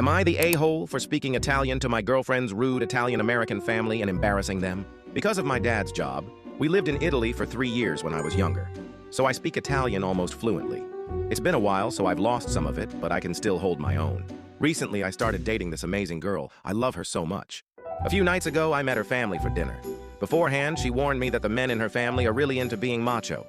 Am I the a-hole for speaking Italian to my girlfriend's rude Italian-American family and embarrassing them? Because of my dad's job, we lived in Italy for 3 years when I was younger, so I speak Italian almost fluently. It's been a while, so I've lost some of it, but I can still hold my own. Recently, I started dating this amazing girl. I love her so much. A few nights ago, I met her family for dinner. Beforehand, she warned me that the men in her family are really into being macho.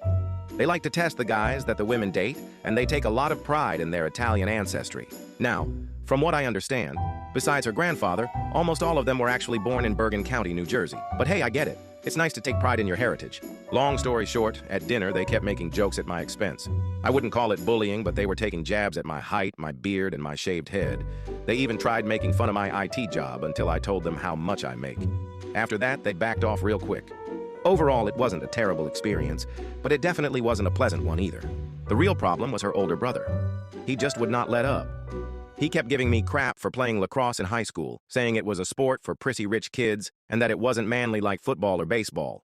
They like to test the guys that the women date, and they take a lot of pride in their Italian ancestry. Now, from what I understand, besides her grandfather, almost all of them were actually born in Bergen County, New Jersey. But hey, I get it. It's nice to take pride in your heritage. Long story short, at dinner, they kept making jokes at my expense. I wouldn't call it bullying, but they were taking jabs at my height, my beard, and my shaved head. They even tried making fun of my IT job until I told them how much I make. After that, they backed off real quick. Overall, it wasn't a terrible experience, but it definitely wasn't a pleasant one either. The real problem was her older brother. He just would not let up. He kept giving me crap for playing lacrosse in high school, saying it was a sport for prissy rich kids and that it wasn't manly like football or baseball.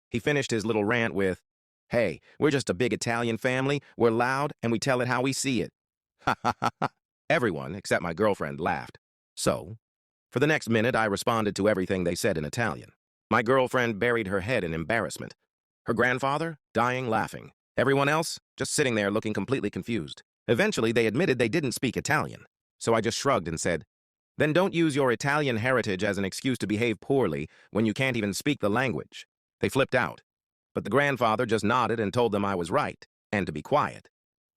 He finished his little rant with, "Hey, we're just a big Italian family, we're loud, and we tell it how we see it." Ha ha ha ha. Everyone, except my girlfriend, laughed. So, for the next minute, I responded to everything they said in Italian. My girlfriend buried her head in embarrassment. Her grandfather, dying laughing. Everyone else, just sitting there looking completely confused. Eventually, they admitted they didn't speak Italian. So I just shrugged and said, "Then don't use your Italian heritage as an excuse to behave poorly when you can't even speak the language." They flipped out. But the grandfather just nodded and told them I was right, and to be quiet.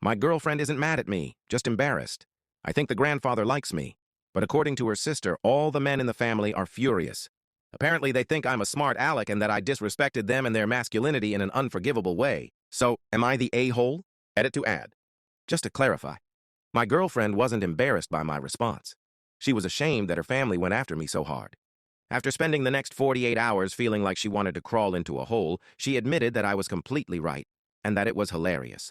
My girlfriend isn't mad at me, just embarrassed. I think the grandfather likes me. But according to her sister, all the men in the family are furious. Apparently they think I'm a smart aleck and that I disrespected them and their masculinity in an unforgivable way. So, am I the a-hole? Edit to add. Just to clarify, my girlfriend wasn't embarrassed by my response. She was ashamed that her family went after me so hard. After spending the next 48 hours feeling like she wanted to crawl into a hole, she admitted that I was completely right, and that it was hilarious.